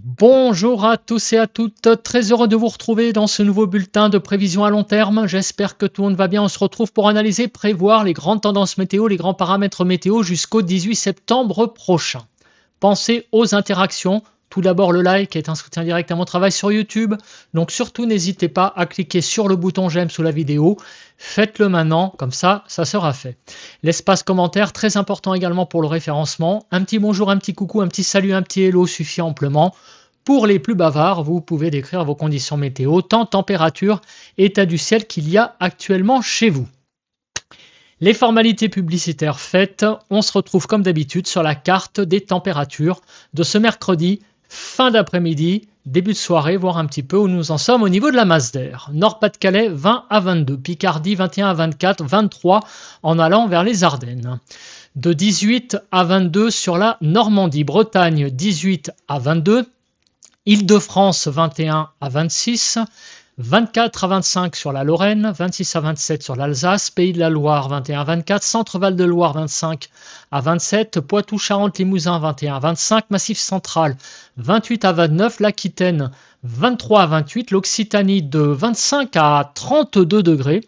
Bonjour à tous et à toutes, très heureux de vous retrouver dans ce nouveau bulletin de prévision à long terme. J'espère que tout le monde va bien. On se retrouve pour analyser, prévoir les grandes tendances météo, les grands paramètres météo jusqu'au 18 septembre prochain. Pensez aux interactions. Tout d'abord le like est un soutien direct à mon travail sur YouTube. Donc surtout n'hésitez pas à cliquer sur le bouton j'aime sous la vidéo. Faites-le maintenant, comme ça sera fait. L'espace commentaire, très important également pour le référencement. Un petit bonjour, un petit coucou, un petit salut, un petit hello suffit amplement. Pour les plus bavards, vous pouvez décrire vos conditions météo, temps, température, état du ciel qu'il y a actuellement chez vous. Les formalités publicitaires faites, on se retrouve comme d'habitude sur la carte des températures de ce mercredi, fin d'après-midi, début de soirée, voir un petit peu où nous en sommes au niveau de la masse d'air. Nord-Pas-de-Calais, 20 à 22, Picardie, 21 à 24, 23 en allant vers les Ardennes. De 18 à 22 sur la Normandie, Bretagne, 18 à 22, Île-de-France, 21 à 26, 24 à 25 sur la Lorraine, 26 à 27 sur l'Alsace, Pays de la Loire 21 à 24, Centre-Val de Loire 25 à 27, Poitou-Charentes-Limousin 21 à 25, Massif central 28 à 29, l'Aquitaine 23 à 28, l'Occitanie de 25 à 32 degrés,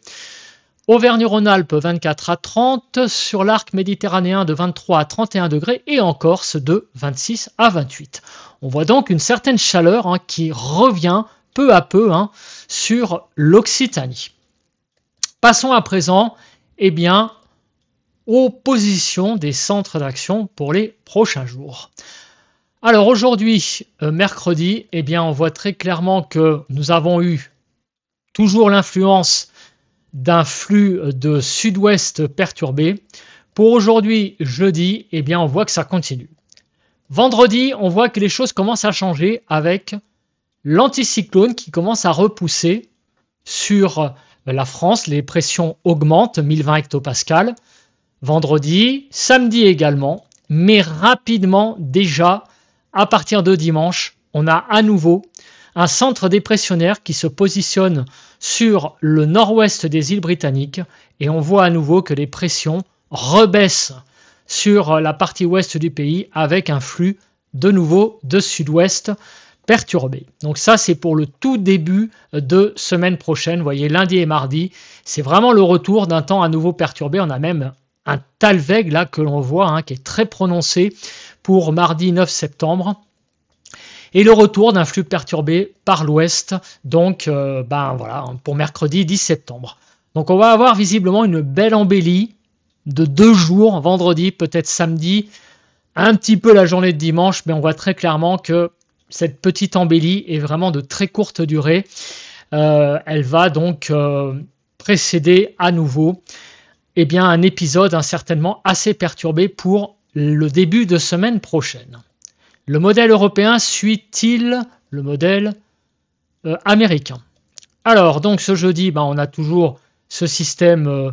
Auvergne-Rhône-Alpes 24 à 30, sur l'arc méditerranéen de 23 à 31 degrés et en Corse de 26 à 28. On voit donc une certaine chaleur qui revient peu à peu sur l'Occitanie. Passons à présent aux positions des centres d'action pour les prochains jours. Alors aujourd'hui, mercredi, on voit très clairement que nous avons eu toujours l'influence d'un flux de sud-ouest perturbé. Pour aujourd'hui, jeudi, on voit que ça continue. Vendredi, on voit que les choses commencent à changer avec l'anticyclone qui commence à repousser sur la France. Les pressions augmentent, 1020 hectopascales. Vendredi, samedi également, mais rapidement déjà, à partir de dimanche, on a à nouveau un centre dépressionnaire qui se positionne sur le nord-ouest des îles britanniques et on voit à nouveau que les pressions rebaissent sur la partie ouest du pays avec un flux de nouveau de sud-ouest perturbé. Donc ça, c'est pour le tout début de semaine prochaine. Vous voyez, lundi et mardi, c'est vraiment le retour d'un temps à nouveau perturbé. On a même un Talweg là que l'on voit qui est très prononcé pour mardi 9 septembre. Et le retour d'un flux perturbé par l'ouest, donc pour mercredi 10 septembre. Donc on va avoir visiblement une belle embellie de 2 jours, vendredi, peut-être samedi, un petit peu la journée de dimanche, mais on voit très clairement que cette petite embellie est vraiment de très courte durée. Elle va donc précéder à nouveau un épisode certainement assez perturbé pour le début de semaine prochaine. Le modèle européen suit-il le modèle américain? Alors, donc ce jeudi, on a toujours ce système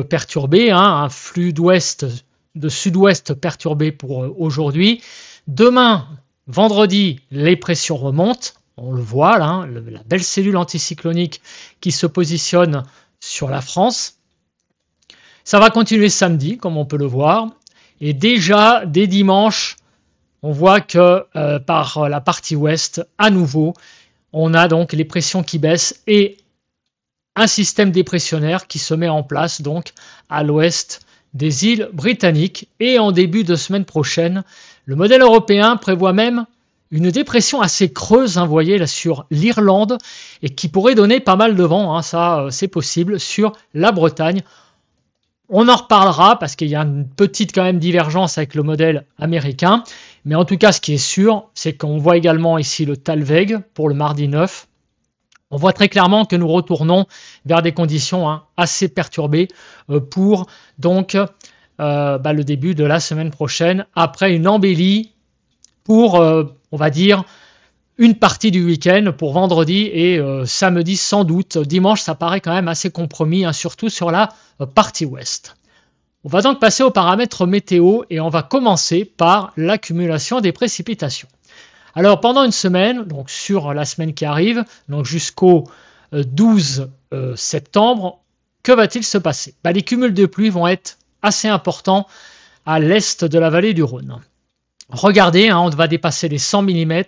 perturbé, un flux de sud-ouest perturbé pour aujourd'hui. Demain, vendredi, les pressions remontent. On le voit là, la belle cellule anticyclonique qui se positionne sur la France. Ça va continuer samedi, comme on peut le voir. Et déjà, dès dimanche, on voit que par la partie ouest, à nouveau, on a donc les pressions qui baissent et un système dépressionnaire qui se met en place donc à l'ouest des îles britanniques. Et en début de semaine prochaine, le modèle européen prévoit même une dépression assez creuse, vous voyez là sur l'Irlande, et qui pourrait donner pas mal de vent, ça c'est possible, sur la Bretagne. On en reparlera parce qu'il y a une petite quand même divergence avec le modèle américain. Mais en tout cas, ce qui est sûr, c'est qu'on voit également ici le Talweg pour le mardi 9. On voit très clairement que nous retournons vers des conditions assez perturbées pour donc le début de la semaine prochaine, après une embellie pour, on va dire, une partie du week-end pour vendredi et samedi sans doute. Dimanche, ça paraît quand même assez compromis, surtout sur la partie ouest. On va donc passer aux paramètres météo et on va commencer par l'accumulation des précipitations. Alors pendant une semaine, donc sur la semaine qui arrive, donc jusqu'au 12 septembre, que va-t-il se passer? Les cumuls de pluie vont être assez importants à l'est de la vallée du Rhône. Regardez, hein, on va dépasser les 100 mm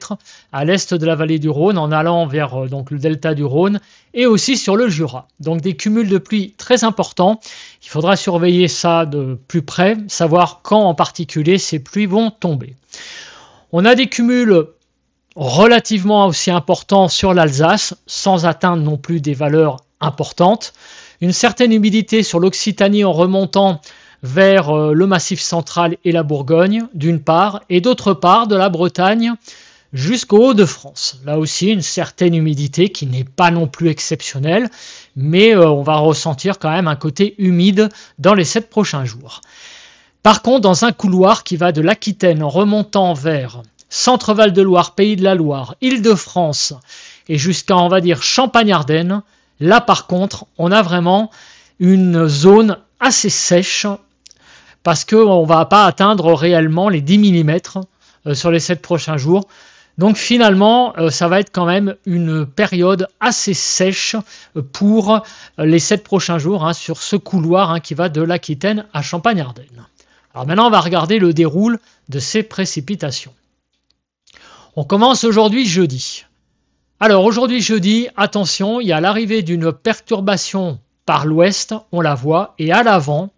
à l'est de la vallée du Rhône en allant vers donc le delta du Rhône et aussi sur le Jura. Donc des cumuls de pluie très importants. Il faudra surveiller ça de plus près, savoir quand en particulier ces pluies vont tomber. On a des cumuls relativement aussi importants sur l'Alsace, sans atteindre non plus des valeurs importantes. Une certaine humidité sur l'Occitanie en remontant vers le Massif central et la Bourgogne, d'une part, et d'autre part de la Bretagne jusqu'au Hauts-de-France. Là aussi, une certaine humidité qui n'est pas non plus exceptionnelle, mais on va ressentir quand même un côté humide dans les 7 prochains jours. Par contre, dans un couloir qui va de l'Aquitaine en remontant vers Centre-Val de Loire, Pays de la Loire, Île-de-France et jusqu'à, on va dire, Champagne-Ardenne, là par contre, on a vraiment une zone assez sèche parce qu'on ne va pas atteindre réellement les 10 mm sur les 7 prochains jours. Donc finalement, ça va être quand même une période assez sèche pour les 7 prochains jours hein, sur ce couloir hein, qui va de l'Aquitaine à Champagne-Ardenne. Alors maintenant, on va regarder le déroulé de ces précipitations. On commence aujourd'hui jeudi. Alors aujourd'hui jeudi, attention, il y a l'arrivée d'une perturbation par l'ouest, on la voit, et à l'avant,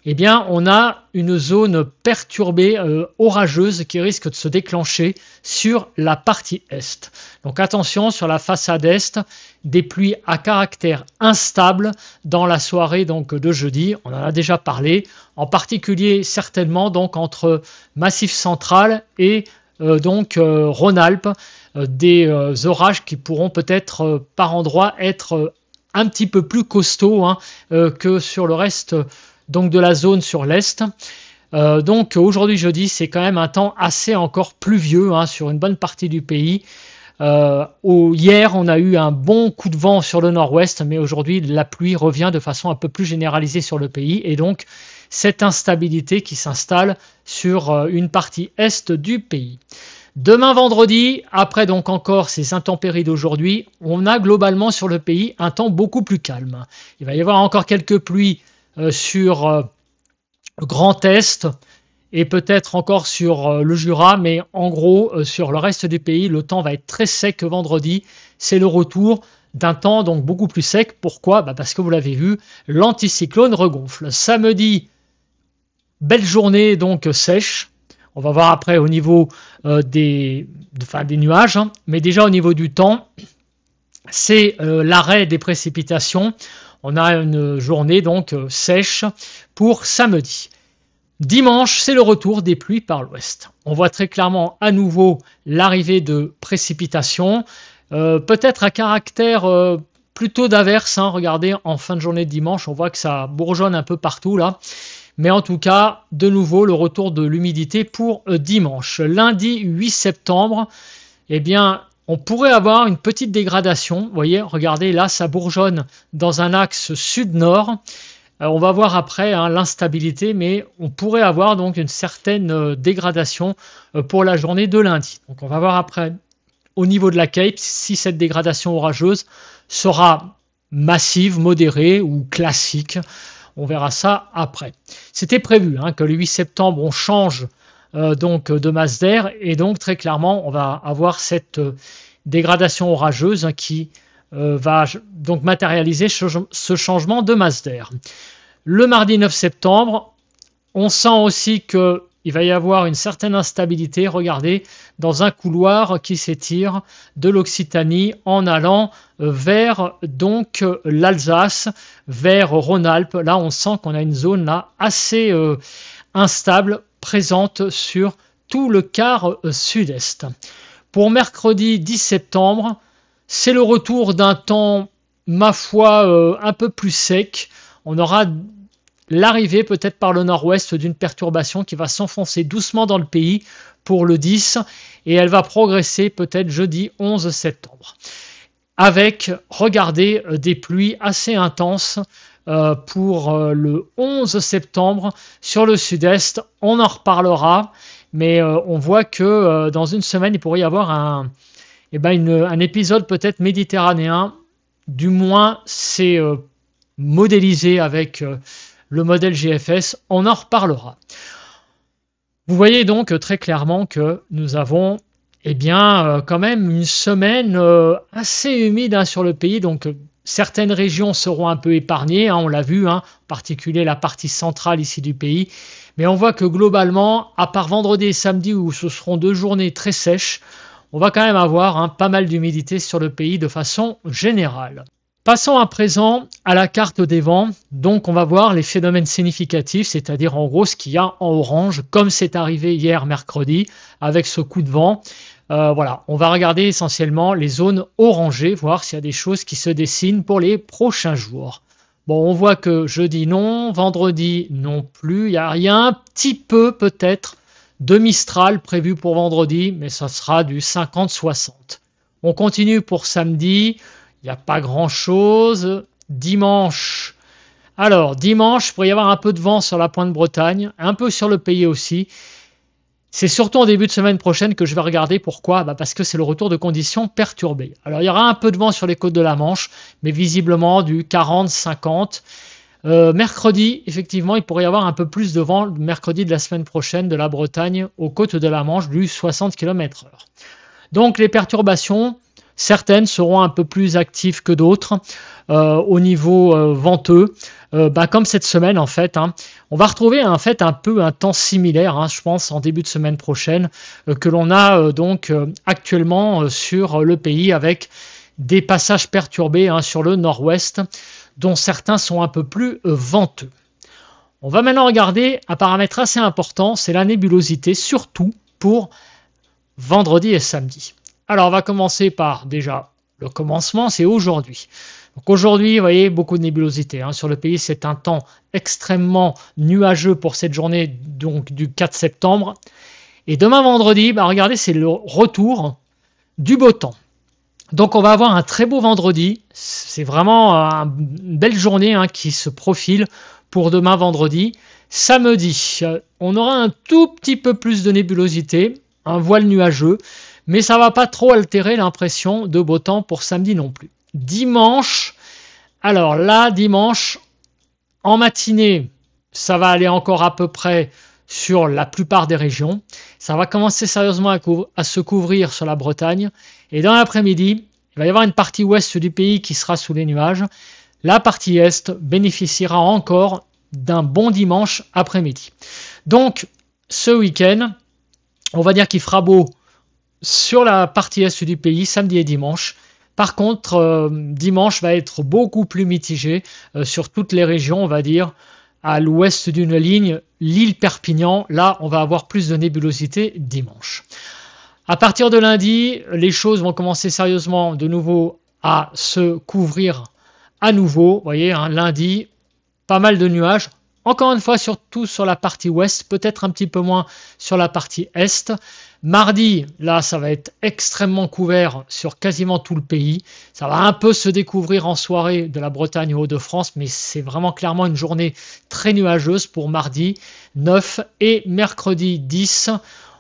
eh bien, on a une zone perturbée, orageuse qui risque de se déclencher sur la partie est. Donc attention, sur la façade est, des pluies à caractère instable dans la soirée donc, de jeudi, on en a déjà parlé, en particulier certainement donc, entre Massif central et Rhône-Alpes, des orages qui pourront peut-être par endroits être un petit peu plus costauds hein, que sur le reste donc de la zone sur l'est. Donc aujourd'hui jeudi, c'est quand même un temps assez encore pluvieux hein, sur une bonne partie du pays. Hier, on a eu un bon coup de vent sur le nord-ouest, mais aujourd'hui, la pluie revient de façon un peu plus généralisée sur le pays et donc cette instabilité qui s'installe sur une partie est du pays. Demain vendredi, après donc encore ces intempéries d'aujourd'hui, on a globalement sur le pays un temps beaucoup plus calme. Il va y avoir encore quelques pluies sur Grand Est et peut-être encore sur le Jura, mais en gros, sur le reste du pays, le temps va être très sec vendredi. C'est le retour d'un temps donc beaucoup plus sec. Pourquoi ? Parce que vous l'avez vu, l'anticyclone regonfle. Samedi, belle journée donc sèche. On va voir après au niveau des nuages, hein. Mais déjà au niveau du temps, c'est l'arrêt des précipitations. On a une journée donc sèche pour samedi. Dimanche, c'est le retour des pluies par l'ouest. On voit très clairement à nouveau l'arrivée de précipitations, peut-être à caractère plutôt d'averse. Hein. Regardez, en fin de journée de dimanche, on voit que ça bourgeonne un peu partout là. Mais en tout cas, de nouveau, le retour de l'humidité pour dimanche. Lundi 8 septembre, eh bien, on pourrait avoir une petite dégradation. Vous voyez, regardez, là, ça bourgeonne dans un axe sud-nord. On va voir après hein, l'instabilité, mais on pourrait avoir donc une certaine dégradation pour la journée de lundi. Donc on va voir après au niveau de la Cape si cette dégradation orageuse sera massive, modérée ou classique. On verra ça après. C'était prévu hein, que le 8 septembre, on change donc de masse d'air et donc très clairement, on va avoir cette dégradation orageuse hein, qui va donc matérialiser ce changement de masse d'air. Le mardi 9 septembre, on sent aussi qu'il va y avoir une certaine instabilité, regardez, dans un couloir qui s'étire de l'Occitanie en allant vers donc l'Alsace, vers Rhône-Alpes. Là, on sent qu'on a une zone là assez instable, présente sur tout le quart sud-est. Pour mercredi 10 septembre, c'est le retour d'un temps, ma foi, un peu plus sec. On aura l'arrivée peut-être par le nord-ouest d'une perturbation qui va s'enfoncer doucement dans le pays pour le 10 et elle va progresser peut-être jeudi 11 septembre. Avec, regardez, des pluies assez intenses pour le 11 septembre sur le sud-est. On en reparlera, mais on voit que dans une semaine, il pourrait y avoir un épisode peut-être méditerranéen. Du moins, c'est modélisé avec le modèle GFS. On en reparlera. Vous voyez donc très clairement que nous avons eh bien, quand même une semaine assez humide hein, sur le pays. Donc, certaines régions seront un peu épargnées, hein, on l'a vu, hein, en particulier la partie centrale ici du pays. Mais on voit que globalement, à part vendredi et samedi où ce seront 2 journées très sèches, on va quand même avoir hein, pas mal d'humidité sur le pays de façon générale. Passons à présent à la carte des vents. Donc, on va voir les phénomènes significatifs, c'est-à-dire en gros ce qu'il y a en orange, comme c'est arrivé hier mercredi avec ce coup de vent. Voilà, on va regarder essentiellement les zones orangées, voir s'il y a des choses qui se dessinent pour les prochains jours. Bon, on voit que jeudi non, vendredi non plus, il y a rien, un petit peu peut-être de Mistral prévu pour vendredi, mais ça sera du 50-60. On continue pour samedi. Il n'y a pas grand-chose. Dimanche. Alors, dimanche, il pourrait y avoir un peu de vent sur la pointe Bretagne, un peu sur le pays aussi. C'est surtout en début de semaine prochaine que je vais regarder. Pourquoi? Parce que c'est le retour de conditions perturbées. Alors, il y aura un peu de vent sur les côtes de la Manche, mais visiblement du 40-50. Mercredi, effectivement, il pourrait y avoir un peu plus de vent mercredi de la semaine prochaine de la Bretagne aux côtes de la Manche du 60 km/h. Donc, les perturbations, certaines seront un peu plus actives que d'autres au niveau venteux, comme cette semaine en fait. Hein. On va retrouver en fait un peu un temps similaire, hein, je pense, en début de semaine prochaine, que l'on a donc actuellement sur le pays avec des passages perturbés hein, sur le nord-ouest, dont certains sont un peu plus venteux. On va maintenant regarder un paramètre assez important, c'est la nébulosité, surtout pour vendredi et samedi. Alors, on va commencer par déjà le commencement, c'est aujourd'hui. Donc aujourd'hui, vous voyez, beaucoup de nébulosité. Hein. Sur le pays, c'est un temps extrêmement nuageux pour cette journée donc, du 4 septembre. Et demain vendredi, regardez, c'est le retour du beau temps. Donc on va avoir un très beau vendredi. C'est vraiment une belle journée hein, qui se profile pour demain vendredi. Samedi, on aura un tout petit peu plus de nébulosité, un voile nuageux, mais ça ne va pas trop altérer l'impression de beau temps pour samedi non plus. Dimanche, alors là, dimanche, en matinée, ça va aller encore à peu près sur la plupart des régions. Ça va commencer sérieusement à se couvrir sur la Bretagne. Et dans l'après-midi, il va y avoir une partie ouest du pays qui sera sous les nuages. La partie est bénéficiera encore d'un bon dimanche après-midi. Donc, ce week-end, on va dire qu'il fera beau sur la partie est du pays, samedi et dimanche. Par contre, dimanche va être beaucoup plus mitigé sur toutes les régions, on va dire, à l'ouest d'une ligne, l'île Perpignan. Là, on va avoir plus de nébulosité dimanche. À partir de lundi, les choses vont commencer sérieusement de nouveau à se couvrir à nouveau. Vous voyez, hein, lundi, pas mal de nuages. Encore une fois, surtout sur la partie ouest, peut-être un petit peu moins sur la partie est. Mardi, là, ça va être extrêmement couvert sur quasiment tout le pays. Ça va un peu se découvrir en soirée de la Bretagne aux Hauts-de-France, mais c'est vraiment clairement une journée très nuageuse pour mardi 9 et mercredi 10.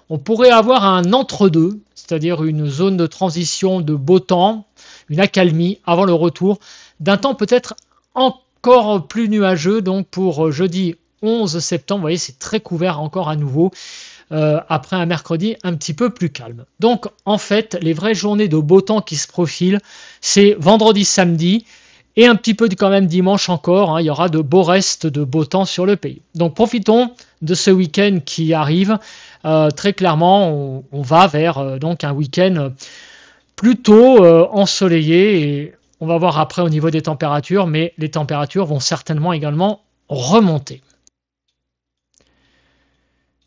On pourrait avoir un entre-deux, c'est-à-dire une zone de transition de beau temps, une accalmie avant le retour d'un temps peut-être encore plus nuageux. Donc pour jeudi 11 septembre, vous voyez, c'est très couvert encore à nouveau. Après un mercredi un petit peu plus calme. Donc en fait, les vraies journées de beau temps qui se profilent, c'est vendredi, samedi et un petit peu quand même dimanche encore. Hein, il y aura de beaux restes de beau temps sur le pays. Donc profitons de ce week-end qui arrive. Très clairement, on va vers donc un week-end plutôt ensoleillé et on va voir après au niveau des températures, mais les températures vont certainement également remonter.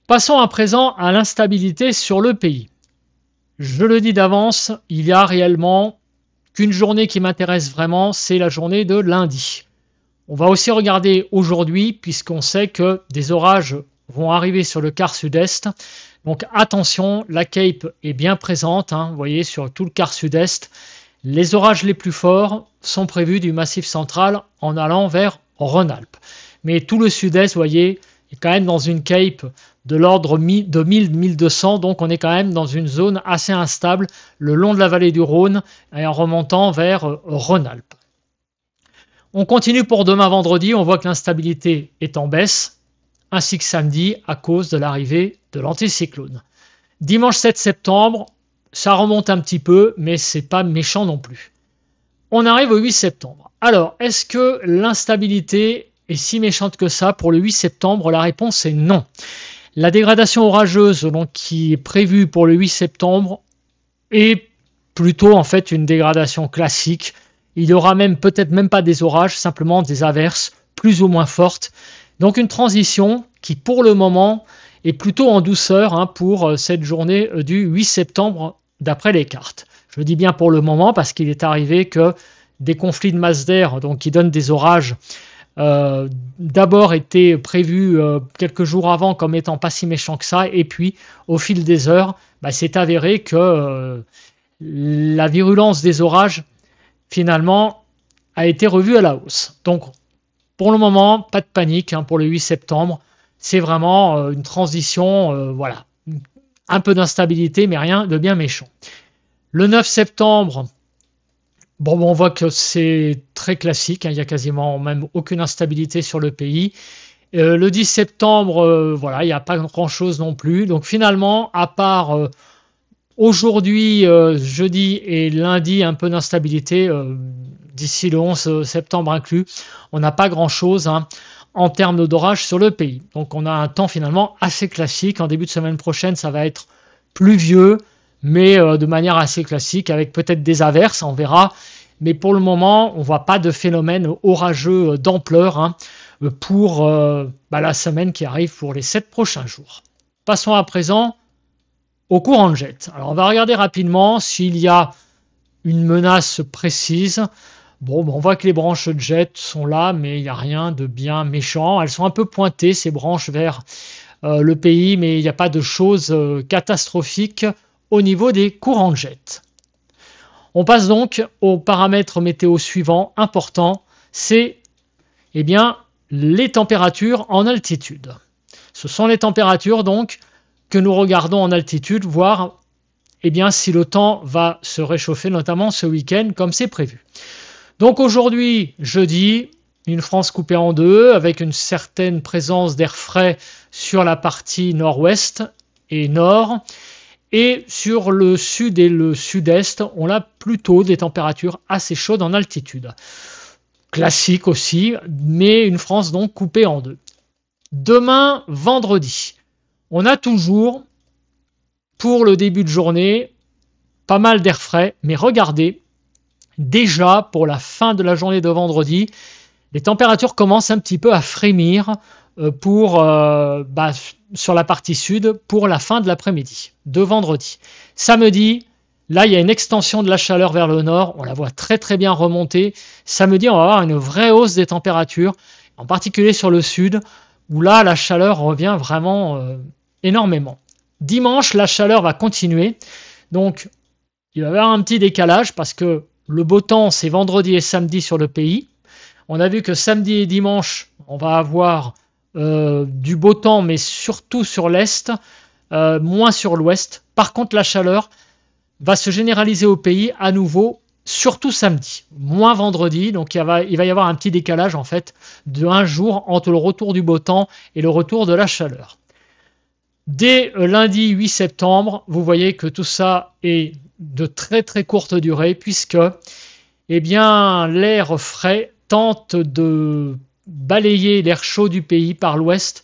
Passons à présent à l'instabilité sur le pays. Je le dis d'avance, il y a réellement qu'une journée qui m'intéresse vraiment, c'est la journée de lundi. On va aussi regarder aujourd'hui, puisqu'on sait que des orages vont arriver sur le quart sud-est. Donc attention, la Cape est bien présente, hein, vous voyez, sur tout le quart sud-est. Les orages les plus forts sont prévus du Massif central en allant vers Rhône-Alpes. Mais tout le sud-est, vous voyez, est quand même dans une Cape de l'ordre de 1000-1200, donc on est quand même dans une zone assez instable le long de la vallée du Rhône et en remontant vers Rhône-Alpes. On continue pour demain vendredi, on voit que l'instabilité est en baisse, ainsi que samedi à cause de l'arrivée de l'anticyclone. Dimanche 7 septembre, ça remonte un petit peu, mais c'est pas méchant non plus. On arrive au 8 septembre. Alors, est-ce que l'instabilité est si méchante que ça pour le 8 septembre? La réponse est non. La dégradation orageuse donc, qui est prévue pour le 8 septembre est plutôt en fait une dégradation classique. Il y aura même peut-être même pas des orages, simplement des averses plus ou moins fortes. Donc une transition qui pour le moment est plutôt en douceur pour cette journée du 8 septembre d'après les cartes. Je dis bien pour le moment parce qu'il est arrivé que des conflits de masse d'air donc qui donnent des orages d'abord étaient prévus quelques jours avant comme étant pas si méchants que ça, et puis au fil des heures, c'est avéré que la virulence des orages finalement a été revue à la hausse. Donc pour le moment, pas de panique pour le 8 septembre. C'est vraiment une transition, voilà, un peu d'instabilité, mais rien de bien méchant. Le 9 septembre, on voit que c'est très classique. Il n'y a quasiment même aucune instabilité sur le pays. Le 10 septembre, voilà, il n'y a pas grand-chose non plus. Donc finalement, à part aujourd'hui, jeudi et lundi, un peu d'instabilité, d'ici le 11 septembre inclus, on n'a pas grand-chose en termes d'orage sur le pays. Donc on a un temps finalement assez classique. En début de semaine prochaine, ça va être pluvieux, mais de manière assez classique, avec peut-être des averses, on verra. Mais pour le moment, on ne voit pas de phénomène orageux d'ampleur pour la semaine qui arrive pour les 7 prochains jours. Passons à présent au courant de jet. Alors on va regarder rapidement s'il y a une menace précise. On voit que les branches de jet sont là, mais il n'y a rien de bien méchant. Elles sont un peu pointées, ces branches, vers le pays, mais il n'y a pas de choses catastrophiques au niveau des courants de jet. On passe donc au paramètre météo suivant, important, c'est les températures en altitude. Ce sont les températures donc que nous regardons en altitude, voir si le temps va se réchauffer, notamment ce week-end, comme c'est prévu. Donc aujourd'hui, jeudi, une France coupée en deux, avec une certaine présence d'air frais sur la partie nord-ouest et nord. Et sur le sud et le sud-est, on a plutôt des températures assez chaudes en altitude. Classique aussi, mais une France donc coupée en deux. Demain, vendredi, on a toujours, pour le début de journée, pas mal d'air frais, mais regardez, déjà pour la fin de la journée de vendredi, les températures commencent un petit peu à frémir sur la partie sud pour la fin de l'après-midi, de vendredi. Samedi, là, il y a une extension de la chaleur vers le nord. On la voit très très bien remonter. Samedi, on va avoir une vraie hausse des températures, en particulier sur le sud, où là, la chaleur revient vraiment énormément. Dimanche, la chaleur va continuer. Donc, il va y avoir un petit décalage parce que le beau temps, c'est vendredi et samedi sur le pays. On a vu que samedi et dimanche, on va avoir du beau temps, mais surtout sur l'est, moins sur l'ouest. Par contre, la chaleur va se généraliser au pays à nouveau, surtout samedi, moins vendredi. Donc il va y avoir un petit décalage en fait de un jour entre le retour du beau temps et le retour de la chaleur. Dès lundi 8 septembre, vous voyez que tout ça est de très très courte durée, puisque l'air frais tente de balayer l'air chaud du pays par l'ouest.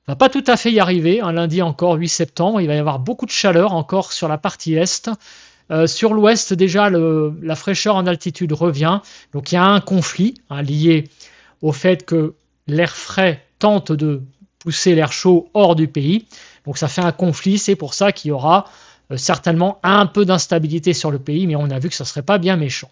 Va pas tout à fait y arriver, lundi encore 8 septembre, il va y avoir beaucoup de chaleur encore sur la partie est. Sur l'ouest, déjà, la fraîcheur en altitude revient. Donc il y a un conflit lié au fait que l'air frais tente de pousser l'air chaud hors du pays. Donc ça fait un conflit, c'est pour ça qu'il y aura certainement un peu d'instabilité sur le pays, mais on a vu que ça ne serait pas bien méchant.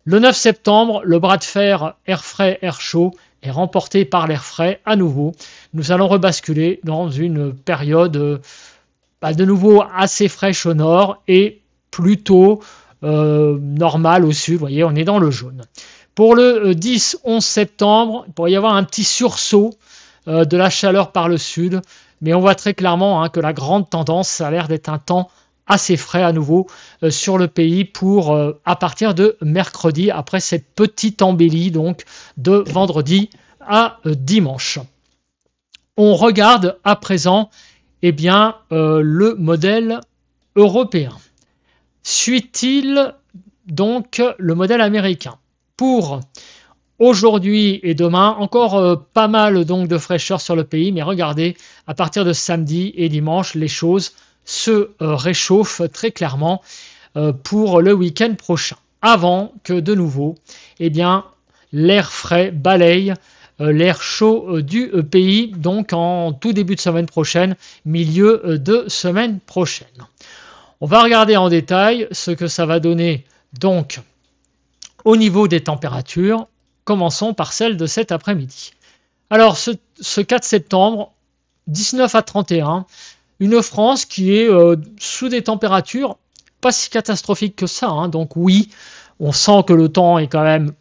Le 9 septembre, le bras de fer air frais, air chaud est remporté par l'air frais à nouveau. Nous allons rebasculer dans une période de nouveau assez fraîche au nord et plutôt normale au sud. Vous voyez, on est dans le jaune. Pour le 10-11 septembre, il pourrait y avoir un petit sursaut de la chaleur par le sud, mais on voit très clairement que la grande tendance, ça a l'air d'être un temps assez frais à nouveau sur le pays pour à partir de mercredi, après cette petite embellie donc de vendredi à dimanche. On regarde à présent eh bien, le modèle européen. Suit-il donc le modèle américain? Pour aujourd'hui et demain, encore pas mal donc de fraîcheur sur le pays, mais regardez, à partir de samedi et dimanche, les choses se réchauffent très clairement pour le week-end prochain, avant que de nouveau, eh bien, l'air frais balaye l'air chaud du pays, donc en tout début de semaine prochaine, milieu de semaine prochaine. On va regarder en détail ce que ça va donner donc au niveau des températures. Commençons par celle de cet après-midi. Alors ce 4 septembre, 19 à 31, une France qui est sous des températures pas si catastrophiques que ça. Donc oui, on sent que le temps est quand même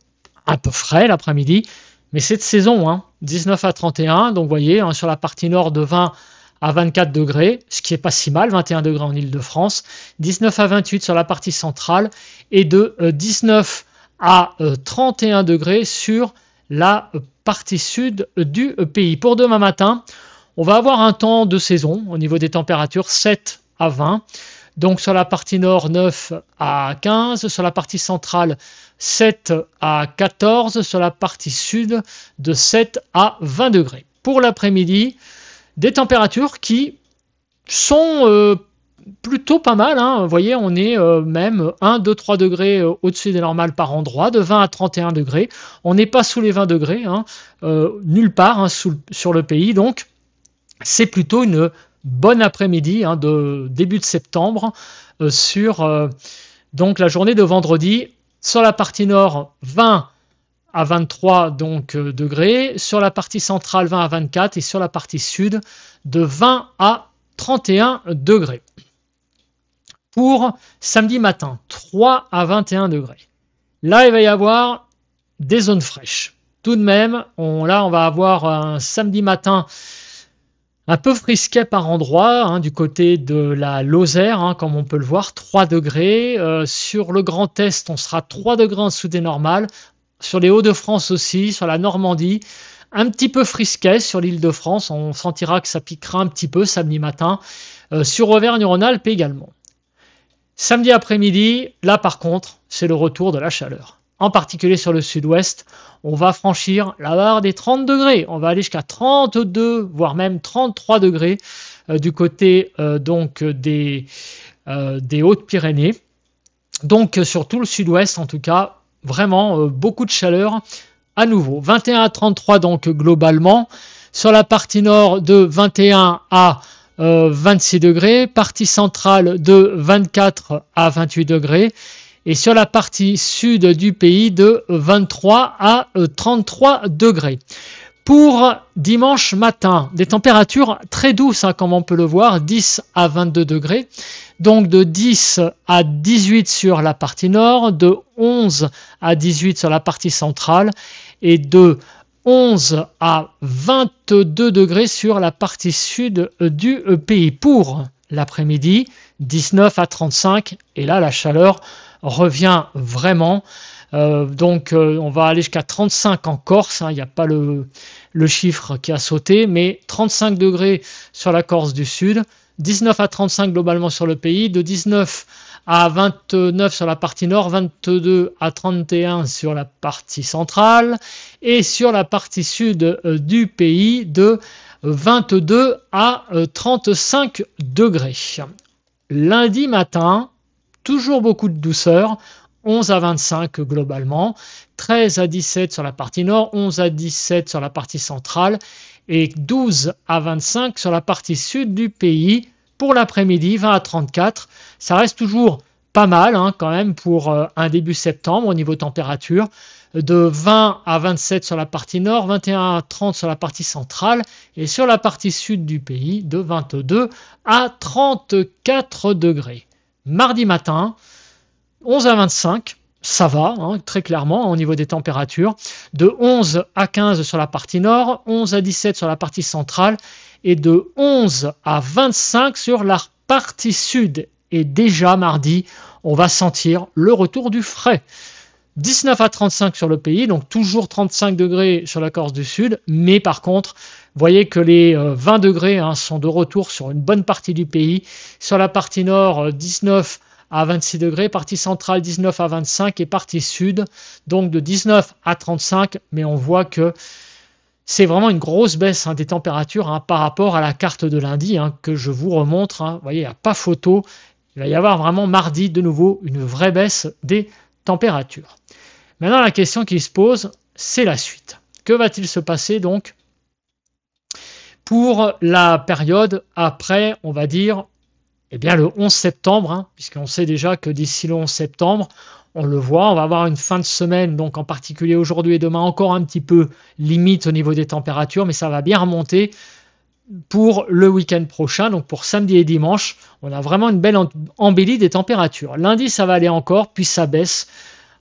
un peu frais l'après-midi, mais c'est de saison, 19 à 31, donc vous voyez, sur la partie nord de 20 à 24 degrés, ce qui n'est pas si mal, 21 degrés en Île-de-France, 19 à 28 sur la partie centrale, et de 19 à 31 degrés sur la partie sud du pays. Pour demain matin, on va avoir un temps de saison au niveau des températures, 7 à 20. Donc sur la partie nord, 9 à 15, sur la partie centrale, 7 à 14, sur la partie sud, de 7 à 20 degrés. Pour l'après-midi, des températures qui sont plutôt pas mal. Vous voyez, on est même 1, 2, 3 degrés au-dessus des normales par endroit, de 20 à 31 degrés. On n'est pas sous les 20 degrés, nulle part sur le pays. Donc, c'est plutôt une bonne après-midi de début de septembre sur donc la journée de vendredi. Sur la partie nord, 20 à 23 donc, degrés. Sur la partie centrale, 20 à 24. Et sur la partie sud, de 20 à 31 degrés. Pour samedi matin, 3 à 21 degrés. Là, il va y avoir des zones fraîches. Tout de même, on va avoir un samedi matin un peu frisquet par endroit, du côté de la Lozère, comme on peut le voir, 3 degrés. Sur le Grand Est, on sera 3 degrés en dessous des normales. Sur les Hauts-de-France aussi, sur la Normandie, un petit peu frisquet sur l'Île-de-France. On sentira que ça piquera un petit peu samedi matin. Sur Auvergne-Rhône-Alpes également. Samedi après-midi, là par contre, c'est le retour de la chaleur. En particulier sur le sud-ouest, on va franchir la barre des 30 degrés. On va aller jusqu'à 32, voire même 33 degrés du côté donc des Hautes-Pyrénées. Donc sur tout le sud-ouest, en tout cas, vraiment beaucoup de chaleur à nouveau. 21 à 33 donc globalement. Sur la partie nord, de 21 à 26 degrés. Partie centrale, de 24 à 28 degrés. Et sur la partie sud du pays, de 23 à 33 degrés. Pour dimanche matin, des températures très douces, comme on peut le voir, 10 à 22 degrés. Donc de 10 à 18 sur la partie nord, de 11 à 18 sur la partie centrale et de 11 à 22 degrés sur la partie sud du pays. Pour l'après-midi, 19 à 35, et là la chaleur revient vraiment. On va aller jusqu'à 35 en Corse, il n'y a pas le chiffre qui a sauté, mais 35 degrés sur la Corse du Sud, 19 à 35 globalement sur le pays, de 19 à 29 sur la partie nord, 22 à 31 sur la partie centrale, et sur la partie sud du pays, de 22 à 35 degrés. Lundi matin, toujours beaucoup de douceur, 11 à 25 globalement, 13 à 17 sur la partie nord, 11 à 17 sur la partie centrale et 12 à 25 sur la partie sud du pays. Pour l'après-midi, 20 à 34, ça reste toujours pas mal quand même pour un début septembre au niveau température, de 20 à 27 sur la partie nord, 21 à 30 sur la partie centrale et sur la partie sud du pays, de 22 à 34 degrés. Mardi matin, 11 à 25, ça va, très clairement, au niveau des températures. De 11 à 15 sur la partie nord, 11 à 17 sur la partie centrale et de 11 à 25 sur la partie sud. Et déjà mardi, on va sentir le retour du frais. 19 à 35 sur le pays, donc toujours 35 degrés sur la Corse du Sud, mais par contre, vous voyez que les 20 degrés sont de retour sur une bonne partie du pays. Sur la partie nord, 19 à 26 degrés, partie centrale 19 à 25 et partie sud, donc de 19 à 35, mais on voit que c'est vraiment une grosse baisse des températures par rapport à la carte de lundi que je vous remontre. Vous voyez, il n'y a pas photo. Il va y avoir vraiment mardi de nouveau une vraie baisse des températures. Maintenant, la question qui se pose, c'est la suite. Que va-t-il se passer donc pour la période après, on va dire, le 11 septembre, puisqu'on sait déjà que d'ici le 11 septembre, on le voit, on va avoir une fin de semaine, donc en particulier aujourd'hui et demain, encore un petit peu limite au niveau des températures, mais ça va bien remonter pour le week-end prochain, donc pour samedi et dimanche. On a vraiment une belle embellie des températures. Lundi, ça va aller encore, puis ça baisse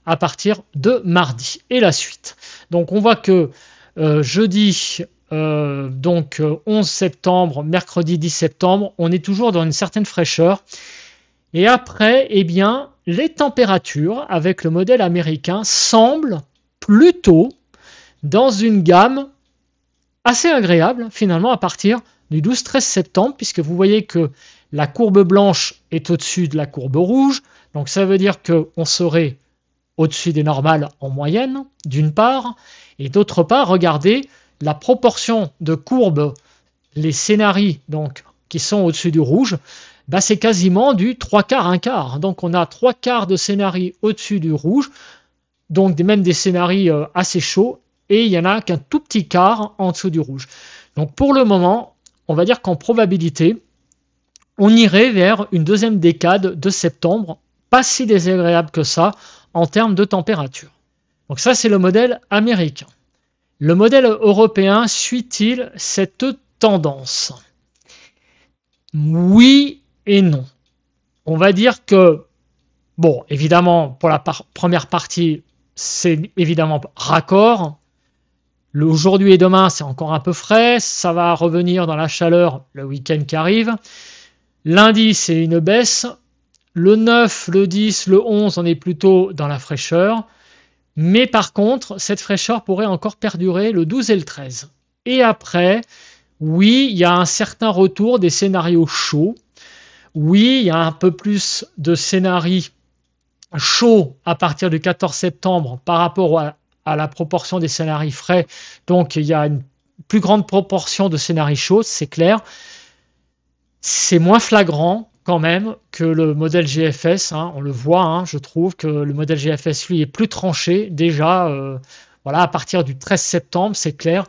à partir de mardi et la suite. Donc on voit que jeudi, 11 septembre, mercredi 10 septembre, on est toujours dans une certaine fraîcheur. Et après, les températures avec le modèle américain semblent plutôt dans une gamme assez agréable finalement à partir du 12-13 septembre, puisque vous voyez que la courbe blanche est au-dessus de la courbe rouge. Donc ça veut dire qu'on serait au-dessus des normales en moyenne, d'une part, et d'autre part, regardez la proportion de courbes, les scénarios donc, qui sont au-dessus du rouge, c'est quasiment du 3/4, 1/4. Donc on a 3/4 de scénarios au-dessus du rouge, donc même des scénarios assez chauds, et il n'y en a qu'un tout petit quart en dessous du rouge. Donc pour le moment, on va dire qu'en probabilité, on irait vers une deuxième décade de septembre, pas si désagréable que ça en termes de température. Donc ça, c'est le modèle américain. Le modèle européen suit-il cette tendance? Oui et non. On va dire que, évidemment, pour la première partie, c'est évidemment raccord. Aujourd'hui et demain, c'est encore un peu frais. Ça va revenir dans la chaleur le week-end qui arrive. Lundi, c'est une baisse. Le 9, le 10, le 11, on est plutôt dans la fraîcheur. Mais par contre, cette fraîcheur pourrait encore perdurer le 12 et le 13. Et après, oui, il y a un certain retour des scénarios chauds. Oui, il y a un peu plus de scénarios chauds à partir du 14 septembre par rapport à la proportion des scénarios frais. Donc, il y a une plus grande proportion de scénarios chauds, c'est clair. C'est moins flagrant quand même que le modèle GFS. On le voit, je trouve que le modèle GFS, lui, est plus tranché. Déjà, à partir du 13 septembre, c'est clair.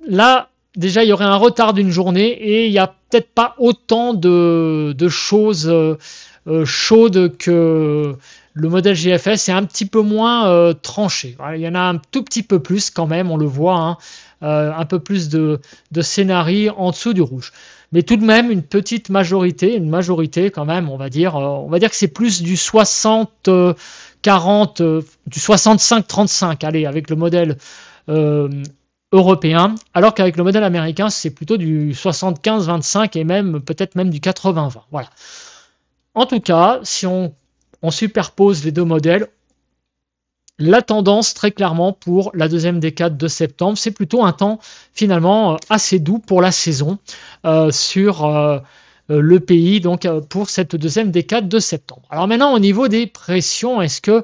Là, déjà, il y aurait un retard d'une journée et il n'y a peut-être pas autant de choses chaudes que le modèle GFS. C'est un petit peu moins tranché. Il y en a un tout petit peu plus quand même, on le voit, un peu plus de scénarios en dessous du rouge. Mais tout de même, une petite majorité, quand même, on va dire que c'est plus du 60-40, du 65-35, allez, avec le modèle européen, alors qu'avec le modèle américain, c'est plutôt du 75-25 et peut-être même du 80-20. Voilà. En tout cas, si on superpose les deux modèles, la tendance, très clairement, pour la deuxième décade de septembre, c'est plutôt un temps finalement assez doux pour la saison sur le pays, donc pour cette deuxième décade de septembre. Alors maintenant, au niveau des pressions, est-ce que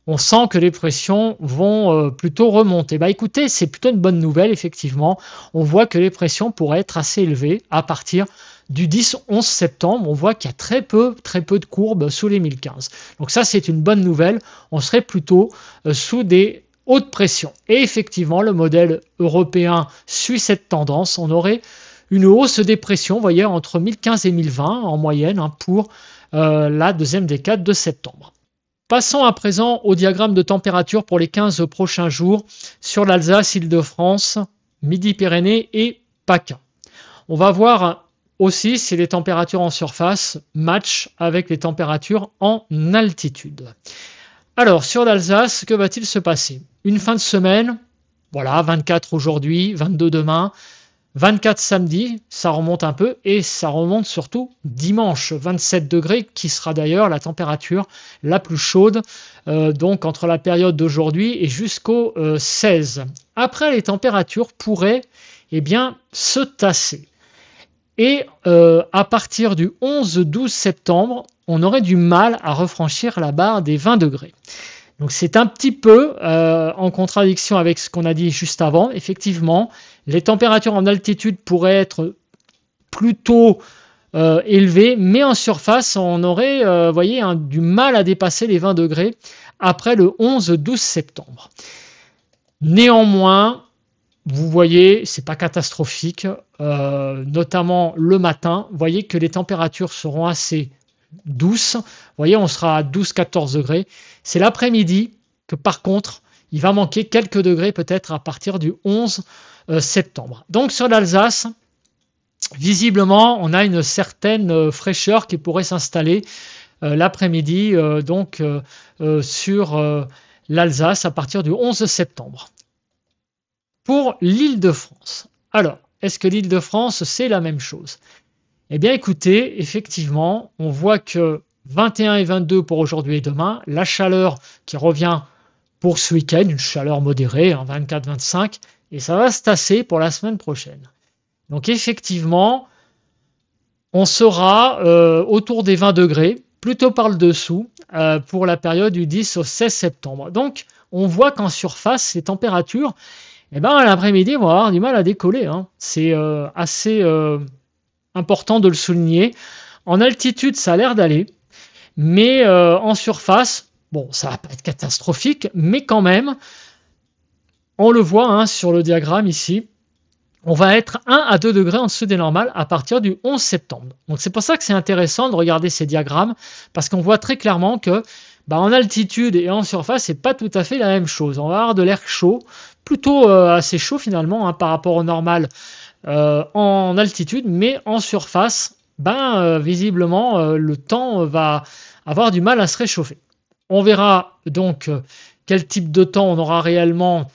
on sent que les pressions vont plutôt remonter? Écoutez, c'est plutôt une bonne nouvelle, effectivement. On voit que les pressions pourraient être assez élevées à partir du 10-11 septembre. On voit qu'il y a très peu de courbes sous les 1015. Donc ça, c'est une bonne nouvelle. On serait plutôt sous des hautes pressions. Et effectivement, le modèle européen suit cette tendance. On aurait une hausse des pressions, vous voyez, entre 1015 et 1020 en moyenne pour la deuxième décade de septembre. Passons à présent au diagramme de température pour les 15 prochains jours sur l'Alsace, Île-de-France, Midi-Pyrénées et PACA. On va voir aussi si les températures en surface matchent avec les températures en altitude. Alors, sur l'Alsace, que va-t-il se passer? Une fin de semaine, 24 aujourd'hui, 22 demain, 24 samedi, ça remonte un peu et ça remonte surtout dimanche, 27 degrés, qui sera d'ailleurs la température la plus chaude, donc entre la période d'aujourd'hui et jusqu'au 16. Après, les températures pourraient bien, se tasser. Et à partir du 11-12 septembre, on aurait du mal à refranchir la barre des 20 degrés. Donc c'est un petit peu en contradiction avec ce qu'on a dit juste avant. Effectivement, les températures en altitude pourraient être plutôt élevées, mais en surface, on aurait voyez, du mal à dépasser les 20 degrés après le 11-12 septembre. Néanmoins, vous voyez, c'est pas catastrophique, notamment le matin. Vous voyez que les températures seront assez douces. Vous voyez, on sera à 12-14 degrés. C'est l'après-midi que par contre, il va manquer quelques degrés peut-être à partir du 11 septembre. Donc sur l'Alsace, visiblement, on a une certaine fraîcheur qui pourrait s'installer l'après-midi sur l'Alsace à partir du 11 septembre. Pour l'Île-de-France. Alors, est-ce que l'Île-de-France, c'est la même chose? Eh bien, écoutez, effectivement, on voit que 21 et 22 pour aujourd'hui et demain, la chaleur qui revient pour ce week-end, une chaleur modérée, 24-25, et ça va se tasser pour la semaine prochaine. Donc, effectivement, on sera autour des 20 degrés, plutôt par le dessous, pour la période du 10 au 16 septembre. Donc, on voit qu'en surface, les températures, à l'après-midi, on va avoir du mal à décoller. C'est assez important de le souligner. En altitude, ça a l'air d'aller, mais en surface, bon, ça ne va pas être catastrophique, mais quand même, on le voit sur le diagramme ici, on va être 1 à 2 degrés en dessous des normales à partir du 11 septembre. Donc c'est pour ça que c'est intéressant de regarder ces diagrammes, parce qu'on voit très clairement que en altitude et en surface, c'est pas tout à fait la même chose. On va avoir de l'air chaud, plutôt assez chaud finalement par rapport au normal en altitude, mais en surface, visiblement, le temps va avoir du mal à se réchauffer. On verra donc quel type de temps on aura réellement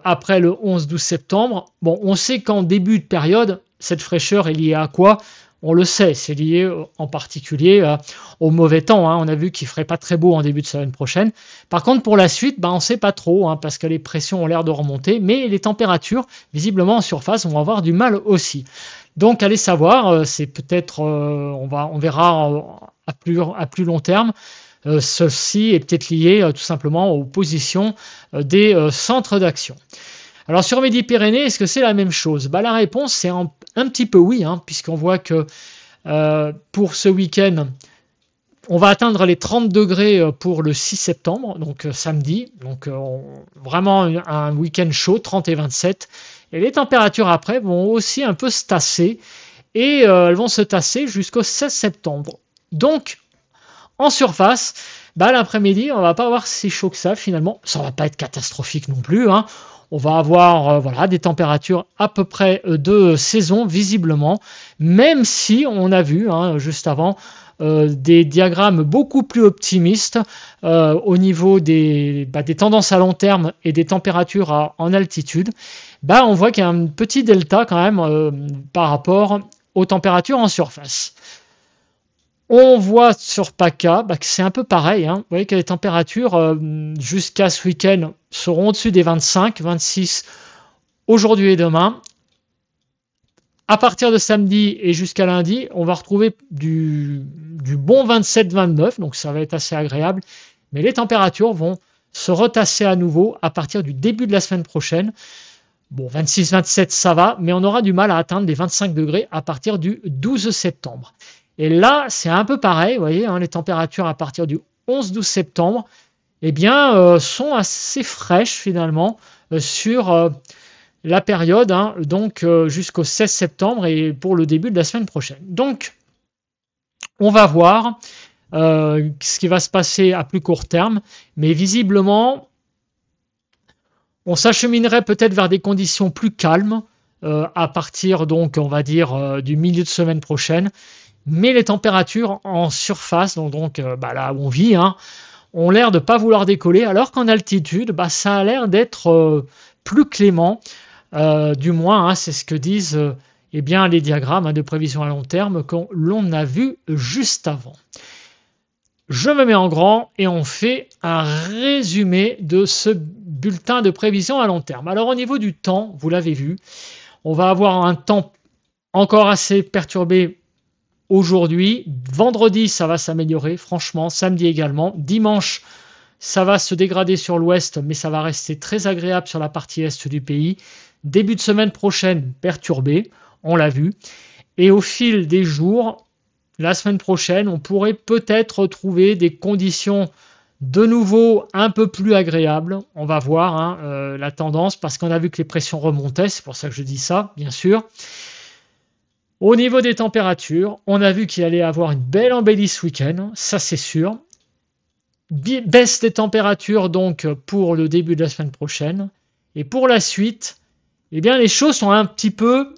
après le 11-12 septembre. Bon, on sait qu'en début de période, cette fraîcheur est liée à quoi? On le sait, c'est lié en particulier au mauvais temps. On a vu qu'il ne ferait pas très beau en début de semaine prochaine. Par contre, pour la suite, on ne sait pas trop parce que les pressions ont l'air de remonter, mais les températures, visiblement en surface, vont avoir du mal aussi. Donc, allez savoir, c'est peut-être, on verra à plus long terme. Ceci est peut-être lié tout simplement aux positions des centres d'action. Alors sur Midi-Pyrénées, est-ce que c'est la même chose? La réponse c'est un petit peu oui, puisqu'on voit que pour ce week-end, on va atteindre les 30 degrés pour le 6 septembre, donc samedi. Donc vraiment un week-end chaud, 30 et 27. Et les températures après vont aussi un peu se tasser. Et elles vont se tasser jusqu'au 16 septembre. Donc, en surface, l'après-midi, on ne va pas avoir si chaud que ça finalement. Ça ne va pas être catastrophique non plus. On va avoir des températures à peu près de saison, visiblement, même si on a vu juste avant des diagrammes beaucoup plus optimistes au niveau des tendances à long terme et des températures en altitude. On voit qu'il y a un petit delta quand même par rapport aux températures en surface. On voit sur PACA que c'est un peu pareil. Vous voyez que les températures jusqu'à ce week-end seront au-dessus des 25, 26 aujourd'hui et demain. À partir de samedi et jusqu'à lundi, on va retrouver du bon 27-29, donc ça va être assez agréable. Mais les températures vont se retasser à nouveau à partir du début de la semaine prochaine. Bon, 26-27, ça va, mais on aura du mal à atteindre les 25 degrés à partir du 12 septembre. Et là, c'est un peu pareil, vous voyez, les températures à partir du 11-12 septembre sont assez fraîches finalement sur la période, donc jusqu'au 16 septembre et pour le début de la semaine prochaine. Donc, on va voir ce qui va se passer à plus court terme, mais visiblement, on s'acheminerait peut-être vers des conditions plus calmes à partir, donc, on va dire, du milieu de semaine prochaine. Mais les températures en surface, donc là où on vit, ont l'air de ne pas vouloir décoller, alors qu'en altitude, ça a l'air d'être plus clément. Du moins, hein, c'est ce que disent eh bien, les diagrammes de prévision à long terme que l'on a vu juste avant. Je me mets en grand et on fait un résumé de ce bulletin de prévision à long terme. Alors au niveau du temps, vous l'avez vu, on va avoir un temps encore assez perturbé aujourd'hui. Vendredi, ça va s'améliorer, franchement. Samedi également. Dimanche, ça va se dégrader sur l'ouest, mais ça va rester très agréable sur la partie est du pays. Début de semaine prochaine, perturbé, on l'a vu. Et au fil des jours, la semaine prochaine, on pourrait peut-être retrouver des conditions de nouveau un peu plus agréables. On va voir hein, la tendance parce qu'on a vu que les pressions remontaient. C'est pour ça que je dis ça, bien sûr. Au niveau des températures, on a vu qu'il allait y avoir une belle embellie ce week-end. Ça, c'est sûr. Baisse des températures donc pour le début de la semaine prochaine. Et pour la suite, eh bien, les choses sont un petit peu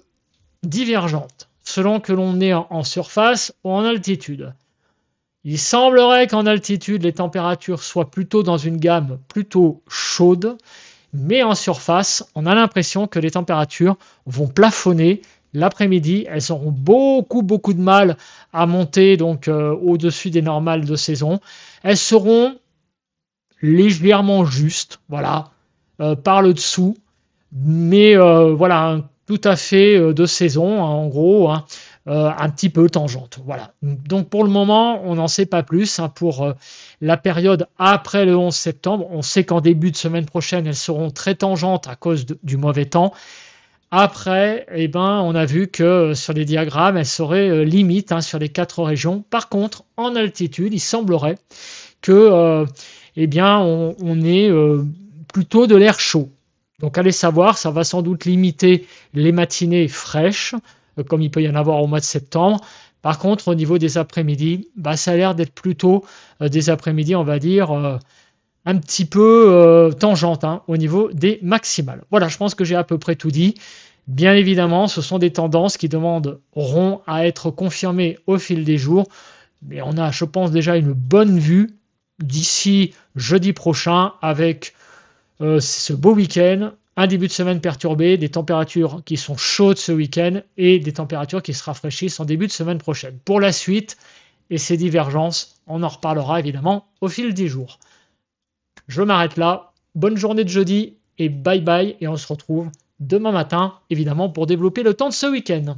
divergentes selon que l'on est en surface ou en altitude. Il semblerait qu'en altitude, les températures soient plutôt dans une gamme plutôt chaude, mais en surface, on a l'impression que les températures vont plafonner l'après-midi. Elles auront beaucoup de mal à monter donc au-dessus des normales de saison. Elles seront légèrement justes, voilà, par le dessous, mais voilà, tout à fait de saison, hein, en gros, hein, un petit peu tangente. Voilà. Donc pour le moment, on n'en sait pas plus hein, pour la période après le 11 septembre. On sait qu'en début de semaine prochaine, elles seront très tangentes à cause du mauvais temps. Après, eh ben, on a vu que sur les diagrammes, elles seraient limites hein, sur les 4 régions. Par contre, en altitude, il semblerait que eh bien, on ait plutôt de l'air chaud. Donc allez savoir, ça va sans doute limiter les matinées fraîches, comme il peut y en avoir au mois de septembre. Par contre, au niveau des après-midi, bah, ça a l'air d'être plutôt des après-midi, on va dire, un petit peu tangente hein, au niveau des maximales. Voilà, je pense que j'ai à peu près tout dit. Bien évidemment, ce sont des tendances qui demanderont à être confirmées au fil des jours. Mais on a, je pense, déjà une bonne vue d'ici jeudi prochain avec ce beau week-end, un début de semaine perturbé, des températures qui sont chaudes ce week-end et des températures qui se rafraîchissent en début de semaine prochaine. Pour la suite et ces divergences, on en reparlera évidemment au fil des jours. Je m'arrête là. Bonne journée de jeudi et bye bye. Et on se retrouve demain matin, évidemment, pour développer le temps de ce week-end.